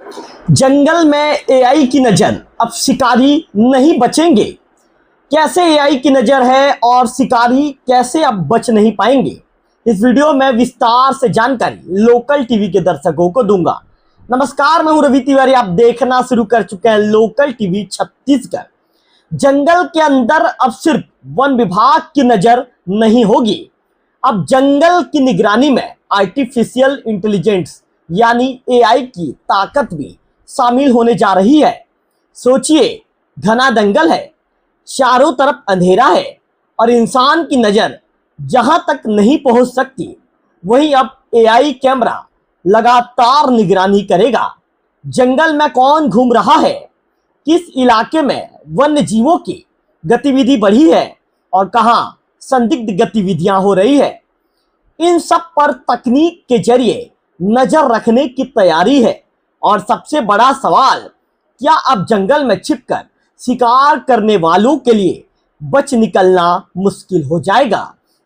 जंगल में एआई की नजर, अब शिकारी नहीं बचेंगे। कैसे एआई की नजर है और शिकारी कैसे अब बच नहीं पाएंगे, इस वीडियो में विस्तार से जानकारी लोकल टीवी के दर्शकों को दूंगा। नमस्कार, मैं हूं रवि तिवारी। आप देखना शुरू कर चुके हैं लोकल टीवी छत्तीसगढ़। जंगल के अंदर अब सिर्फ वन विभाग की नजर नहीं होगी, अब जंगल की निगरानी में आर्टिफिशियल इंटेलिजेंस यानी एआई की ताकत भी शामिल होने जा रही है। सोचिए, घना जंगल है, चारों तरफ अंधेरा है और इंसान की नजर जहां तक नहीं पहुंच सकती, वहीं अब एआई कैमरा लगातार निगरानी करेगा। जंगल में कौन घूम रहा है, किस इलाके में वन्य जीवों की गतिविधि बढ़ी है और कहां संदिग्ध गतिविधियां हो रही है, इन सब पर तकनीक के जरिए नजर रखने की तैयारी है। और सबसे बड़ा सवाल, क्या अब जंगल में छिपकर शिकार करने वालों के लिए बच निकलना मुश्किल हो जाएगा?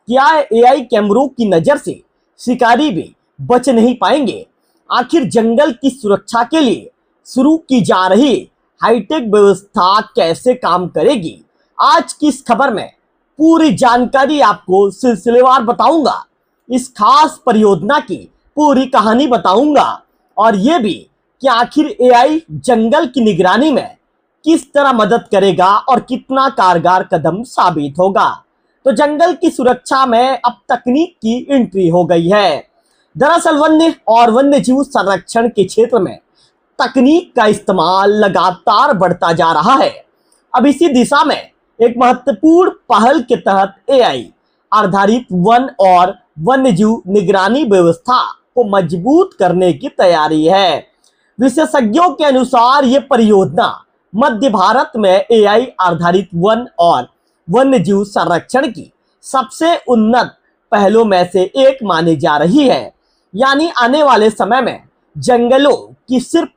क्या एआई कैमरों की नजर से शिकारी भी बच नहीं पाएंगे? आखिर जंगल की सुरक्षा के लिए शुरू की जा रही हाईटेक व्यवस्था कैसे काम करेगी? आज की इस खबर में पूरी जानकारी आपको सिलसिलेवार बताऊंगा। इस खास परियोजना की पूरी कहानी बताऊंगा और ये भी कि आखिर एआई जंगल की निगरानी में किस तरह मदद करेगा और कितना कारगर कदम साबित होगा। तो जंगल की सुरक्षा में अब तकनीक की एंट्री हो गई है। दरअसल वन्य और वन्य जीव संरक्षण के क्षेत्र में तकनीक का इस्तेमाल लगातार बढ़ता जा रहा है। अब इसी दिशा में एक महत्वपूर्ण पहल के तहत एआई आधारित वन और वन्य जीव निगरानी व्यवस्था को मजबूत करने की तैयारी है। विशेषज्ञों के अनुसार ये परियोजना मध्य भारत में एआई आधारित वन और वन्य जीव संरक्षण की सबसे उन्नत पहलों में से एक मानी जा रही है। यानी आने वाले समय में जंगलों की सिर्फ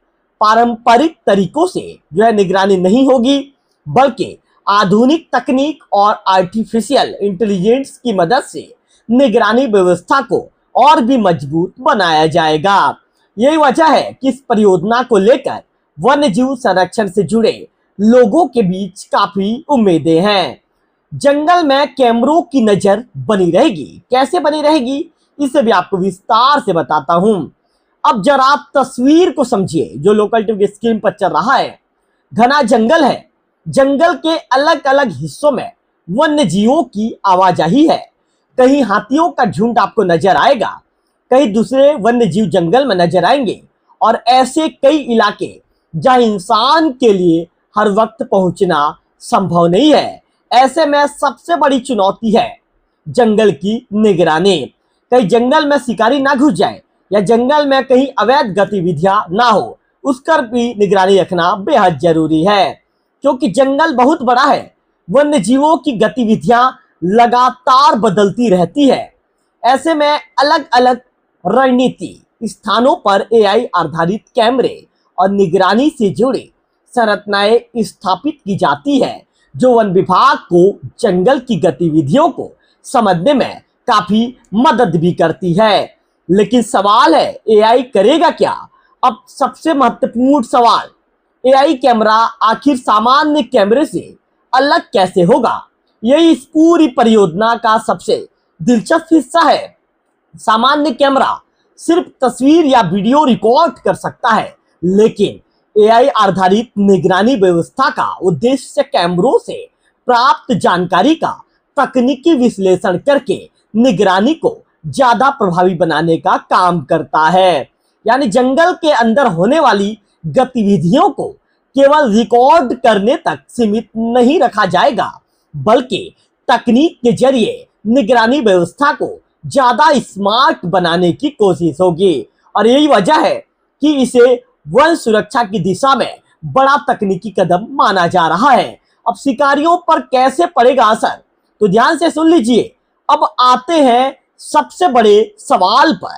पारंपरिक तरीकों से निगरानी नहीं होगी, बल्कि आधुनिक तकनीक और आर्टिफिशियल इंटेलिजेंस की मदद से निगरानी व्यवस्था को और भी मजबूत बनाया जाएगा। यही वजह है कि इस परियोजना को लेकर वन्य जीव संरक्षण से जुड़े लोगों के बीच काफी उम्मीदें हैं। जंगल में कैमरों की नजर बनी रहेगी। कैसे बनी रहेगी, इसे भी आपको विस्तार से बताता हूं। अब जरा आप तस्वीर को समझिए जो लोकल टीवी की स्क्रीन पर चल रहा है। घना जंगल है, जंगल के अलग अलग हिस्सों में वन्य जीवों की आवाजाही है। कहीं हाथियों का झुंड आपको नजर आएगा, कई दूसरे वन्य जीव जंगल में नजर आएंगे और ऐसे कई इलाके जहां इंसान के लिए हर वक्त पहुंचना संभव नहीं है। ऐसे में सबसे बड़ी चुनौती है जंगल की निगरानी। कहीं जंगल में शिकारी ना घुस जाए या जंगल में कहीं अवैध गतिविधियां ना हो, उसका भी निगरानी रखना बेहद जरूरी है। क्योंकि जंगल बहुत बड़ा है, वन्य जीवों की गतिविधियां लगातार बदलती रहती है। ऐसे में अलग अलग रणनीति स्थानों पर एआई आधारित कैमरे और निगरानी से जुड़ी संरचनाएं स्थापित की जाती है, जो वन विभाग को जंगल की गतिविधियों को समझने में काफी मदद भी करती है। लेकिन सवाल है, एआई करेगा क्या? अब सबसे महत्वपूर्ण सवाल, एआई कैमरा आखिर सामान्य कैमरे से अलग कैसे होगा? यही इस पूरी परियोजना का सबसे दिलचस्प हिस्सा है। सामान्य कैमरा सिर्फ तस्वीर या वीडियो रिकॉर्ड कर सकता है, लेकिन एआई आधारित निगरानी व्यवस्था का उद्देश्य कैमरों से प्राप्त जानकारी का तकनीकी विश्लेषण करके निगरानी को ज्यादा प्रभावी बनाने का काम करता है। यानी जंगल के अंदर होने वाली गतिविधियों को केवल रिकॉर्ड करने तक सीमित नहीं रखा जाएगा, बल्कि तकनीक के जरिए निगरानी व्यवस्था को ज्यादा स्मार्ट बनाने की कोशिश होगी। और यही वजह है कि इसे वन सुरक्षा की दिशा में बड़ा तकनीकी कदम माना जा रहा है। अब शिकारियों पर कैसे पड़ेगा असर, तो ध्यान से सुन लीजिए। अब आते हैं सबसे बड़े सवाल पर,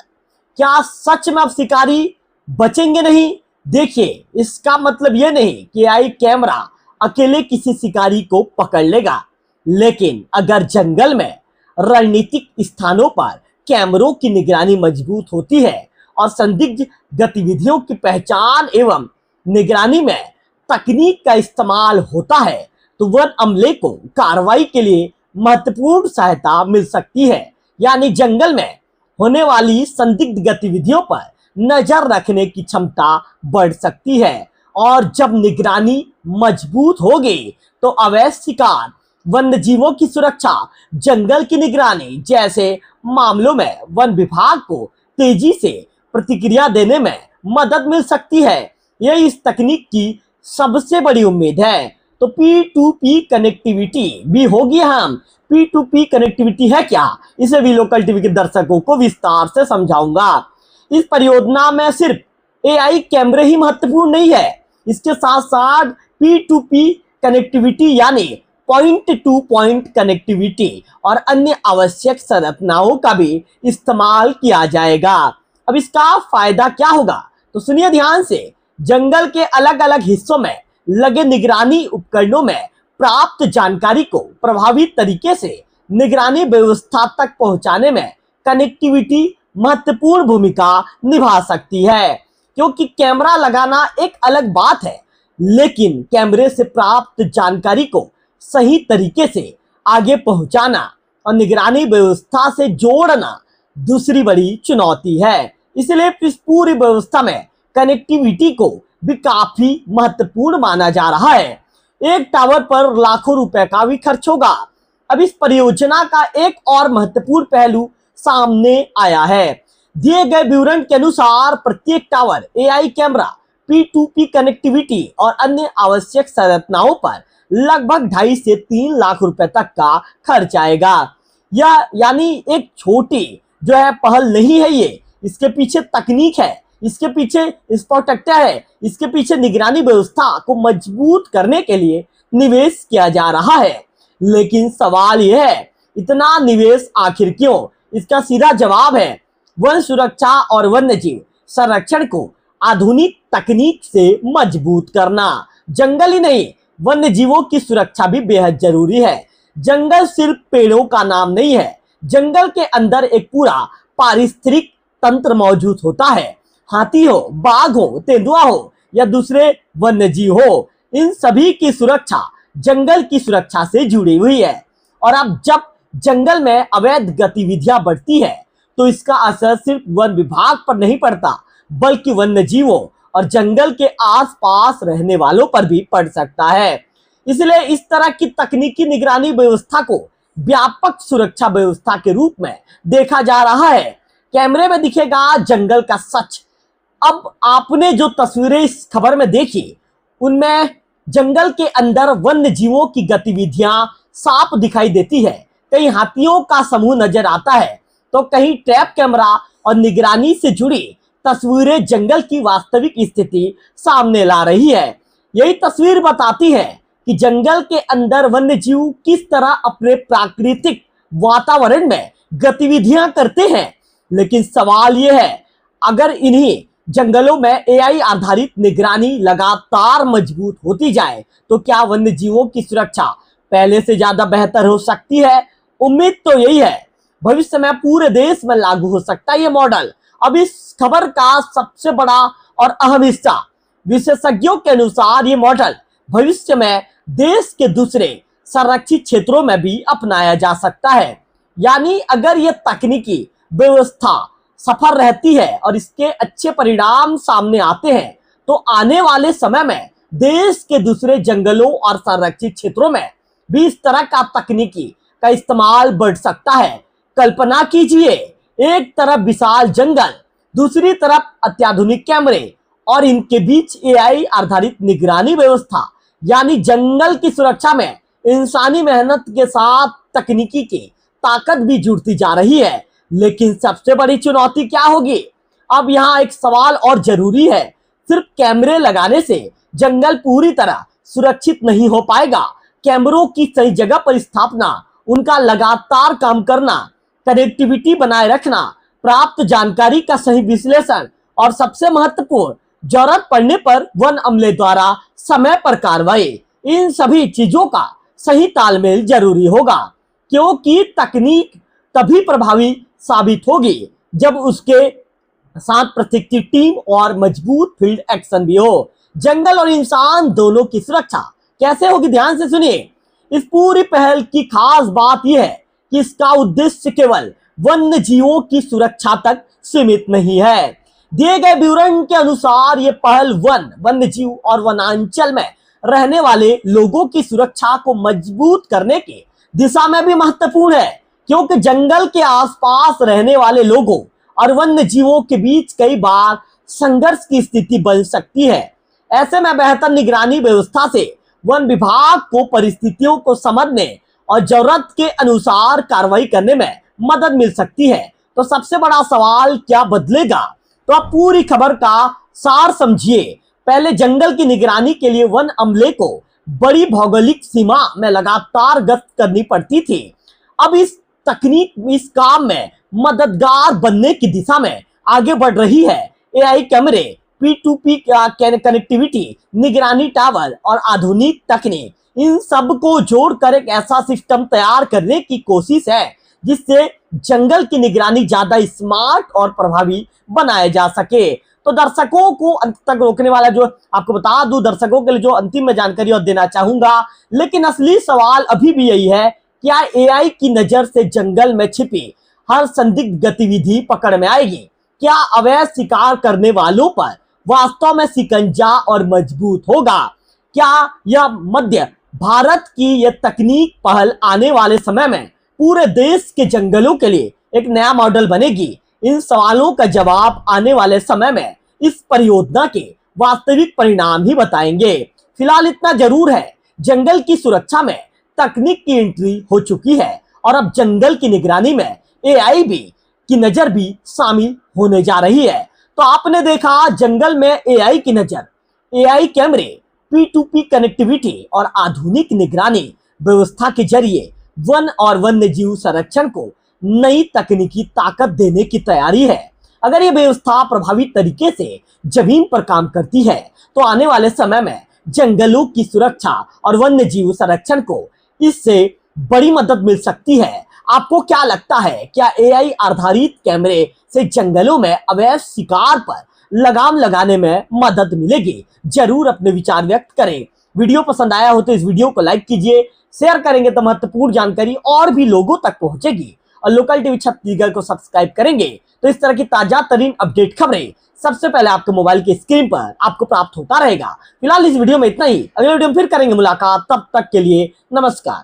क्या सच में अब शिकारी बचेंगे नहीं? देखिए, इसका मतलब यह नहीं कि एआई कैमरा अकेले किसी शिकारी को पकड़ लेगा, लेकिन अगर जंगल में रणनीतिक स्थानों पर कैमरों की निगरानी मजबूत होती है और संदिग्ध गतिविधियों की पहचान एवं निगरानी में तकनीक का इस्तेमाल होता है तो वन अमले को कार्रवाई के लिए महत्वपूर्ण सहायता मिल सकती है। यानी जंगल में होने वाली संदिग्ध गतिविधियों पर नजर रखने की क्षमता बढ़ सकती है और जब निगरानी मजबूत होगी तो अवैध शिकार, वन्य जीवों की सुरक्षा, जंगल की निगरानी जैसे मामलों में वन विभाग को तेजी से प्रतिक्रिया देने में मदद मिल सकती है। यह इस तकनीक की सबसे बड़ी उम्मीद है। तो P2P कनेक्टिविटी भी होगी। हम P2P कनेक्टिविटी है क्या, इसे भी लोकल टीवी के दर्शकों को विस्तार से समझाऊंगा। इस परियोजना में सिर्फ AI कैमरे ही महत्वपूर्ण नहीं है, इसके साथ साथ P2P कनेक्टिविटी यानी पॉइंट टू पॉइंट कनेक्टिविटी और अन्य आवश्यक संरचनाओं का भी इस्तेमाल किया जाएगा। अब इसका फायदा क्या होगा तो सुनिए ध्यान से। जंगल के अलग अलग हिस्सों में लगे निगरानी उपकरणों में प्राप्त जानकारी को प्रभावी तरीके से निगरानी व्यवस्था तक पहुंचाने में कनेक्टिविटी महत्वपूर्ण भूमिका निभा सकती है। क्योंकि कैमरा लगाना एक अलग बात है, लेकिन कैमरे से प्राप्त जानकारी को सही तरीके से आगे पहुंचाना और निगरानी व्यवस्था से जोड़ना दूसरी बड़ी चुनौती है। इसलिए इस पूरी व्यवस्था में कनेक्टिविटी को भी काफी महत्वपूर्ण माना जा रहा है। एक टावर पर लाखों रुपए का भी खर्च होगा। अब इस परियोजना का एक और महत्वपूर्ण पहलू सामने आया है। दिए गए विवरण के अनुसार प्रत्येक tower AI camera, P2P connectivity और अन्य आवश्यक संरचनाओं पर लगभग 2.5 से 3 लाख रुपए तक का खर्च आएगा। यह यानी एक छोटी जो है पहल नहीं है, ये इसके पीछे तकनीक है, इसके पीछे इंफ्रास्ट्रक्चर है, इसके पीछे निगरानी व्यवस्था को मजबूत करने के लिए निवेश किया जा रहा है। लेकिन सवाल यह है, इतना निवेश आखिर क्यों? इसका सीधा जवाब है वन सुरक्षा और वन्य जीव संरक्षण को आधुनिक तकनीक से मजबूत करना। जंगल ही नहीं, वन्य जीवों की सुरक्षा भी बेहद जरूरी है। जंगल सिर्फ पेड़ों का नाम नहीं है, जंगल के अंदर एक पूरा पारिस्थितिक तंत्र मौजूद होता है। हाथी हो, बाघ हो, तेंदुआ हो या दूसरे वन्य जीव हो, इन सभी की सुरक्षा जंगल की सुरक्षा से जुड़ी हुई है। और अब जब जंगल में अवैध गतिविधियां बढ़ती है तो इसका असर सिर्फ वन विभाग पर नहीं पड़ता, बल्कि वन्य जीवों और जंगल के आसपास रहने वालों पर भी पड़ सकता है। इसलिए इस तरह की तकनीकी निगरानी व्यवस्था को व्यापक सुरक्षा व्यवस्था के रूप में देखा जा रहा है। कैमरे में दिखेगा जंगल का सच। अब आपने जो तस्वीरें इस खबर में देखी, उनमें जंगल के अंदर वन्य जीवों की गतिविधियां साफ दिखाई देती है। कहीं हाथियों का समूह नजर आता है तो कहीं ट्रैप कैमरा और निगरानी से जुड़ी तस्वीरें जंगल की वास्तविक स्थिति सामने ला रही है। यही तस्वीर बताती है कि जंगल के अंदर वन्य जीव किस तरह अपने प्राकृतिक वातावरण में गतिविधियां करते हैं। लेकिन सवाल यह है, अगर इन्हीं जंगलों में AI आधारित निगरानी लगातार मजबूत होती जाए तो क्या वन्य जीवों की सुरक्षा पहले से ज्यादा बेहतर हो सकती है? उम्मीद तो यही है। भविष्य में पूरे देश में लागू हो सकता है ये मॉडल। अब इस खबर का सबसे बड़ा और अहम हिस्सा, विशेषज्ञों के अनुसार ये मॉडल भविष्य में देश के दूसरे संरक्षित क्षेत्रों में भी अपनाया जा सकता है। यानी अगर ये तकनीकी व्यवस्था सफल रहती है और इसके अच्छे परिणाम सामने आते हैं तो आने वाले समय में देश के दूसरे जंगलों और संरक्षित क्षेत्रों में भी इस तरह का तकनीकी का इस्तेमाल बढ़ सकता है। कल्पना कीजिए, एक तरफ विशाल जंगल, दूसरी तरफ अत्याधुनिक कैमरे और इनके बीच AI आधारित निगरानी व्यवस्था। यानी जंगल की सुरक्षा में इंसानी मेहनत के साथ तकनीकी की ताकत भी जुड़ती जा रही है। लेकिन सबसे बड़ी चुनौती क्या होगी? अब यहाँ एक सवाल और जरूरी है, सिर्फ कैमरे लगाने से जंगल पूरी तरह सुरक्षित नहीं हो पाएगा। कैमरों की सही जगह पर स्थापना, उनका लगातार काम करना, कनेक्टिविटी बनाए रखना, प्राप्त जानकारी का सही विश्लेषण और सबसे महत्वपूर्ण, जरूरत पड़ने पर वन अमले द्वारा समय पर कार्रवाई, इन सभी चीजों का सही तालमेल जरूरी होगा। क्योंकि तकनीक तभी प्रभावी साबित होगी जब उसके साथ प्रोटेक्टिव टीम और मजबूत फील्ड एक्शन भी हो। जंगल और इंसान दोनों की सुरक्षा कैसे होगी, ध्यान से सुनिए। इस पूरी पहल की खास बात यह है कि इसका उद्देश्य केवल वन्य जीवों की सुरक्षा तक सीमित नहीं है। दिए गए विवरण के अनुसार यह पहल वन्य जीव और वनांचल में रहने वाले लोगों की सुरक्षा को मजबूत करने की दिशा में भी महत्वपूर्ण है, क्योंकि जंगल के आसपास रहने वाले लोगों और वन्य जीवों के बीच कई बार संघर्ष की स्थिति बन सकती है। ऐसे में बेहतर निगरानी व्यवस्था से वन विभाग को परिस्थितियों को समझने और जरूरत के अनुसार कार्रवाई करने में मदद मिल सकती है। तो सबसे बड़ा सवाल क्या बदलेगा, तो आप पूरी खबर का सार समझिए। पहले जंगल की निगरानी के लिए वन अमले को बड़ी भौगोलिक सीमा में लगातार गश्त करनी पड़ती थी। अब इस तकनीक इस काम में मददगार बनने की दिशा में आगे बढ़ रही है। एआई कैमरे, P2P कनेक्टिविटी, निगरानी टावर और आधुनिक तकनीक, इन सब को जोड़कर एक ऐसा सिस्टम तैयार करने की कोशिश है जिससे जंगल की निगरानी ज्यादा स्मार्ट और प्रभावी बनाया जा सके। तो दर्शकों को अंत तक रोकने वाला जो आपको बता दूं, दर्शकों के लिए जो अंतिम में जानकारी और देना चाहूंगा, लेकिन असली सवाल अभी भी यही है, क्या एआई की नजर से जंगल में छिपी हर संदिग्ध गतिविधि पकड़ में आएगी? क्या अवैध शिकार करने वालों पर वास्तव में शिकंजा और मजबूत होगा? क्या यह मध्य भारत की यह तकनीक पहल आने वाले समय में पूरे देश के जंगलों के लिए एक नया मॉडल बनेगी? इन सवालों का जवाब आने वाले समय में इस परियोजना के वास्तविक परिणाम ही बताएंगे। फिलहाल इतना जरूर है, जंगल की सुरक्षा में तकनीक की एंट्री हो चुकी है और अब जंगल की निगरानी में एआई की नजर भी शामिल होने जा रही है। तो आपने देखा जंगल में एआई की नजर, एआई कैमरे, P2P कनेक्टिविटी और आधुनिक निगरानी व्यवस्था के जरिए वन और वन्य जीव संरक्षण को नई तकनीकी ताकत देने की तैयारी है। अगर ये व्यवस्था प्रभावी तरीके से जमीन पर काम करती है तो आने वाले समय में जंगलों की सुरक्षा और वन्य जीव संरक्षण को इससे बड़ी मदद मिल सकती है। आपको क्या लगता है, क्या एआई आधारित कैमरे से जंगलों में अवैध शिकार पर लगाम लगाने में मदद मिलेगी? जरूर अपने विचार व्यक्त करें। वीडियो पसंद आया हो तो इस वीडियो को लाइक कीजिए, शेयर करेंगे तो महत्वपूर्ण जानकारी और भी लोगों तक पहुंचेगी, और लोकल टीवी छत्तीसगढ़ को सब्सक्राइब करेंगे तो इस तरह की ताजा तरीन अपडेट खबरें सबसे पहले आपके मोबाइल की स्क्रीन पर आपको प्राप्त होता रहेगा। फिलहाल इस वीडियो में इतना ही, अगले वीडियो में फिर करेंगे मुलाकात, तब तक के लिए नमस्कार।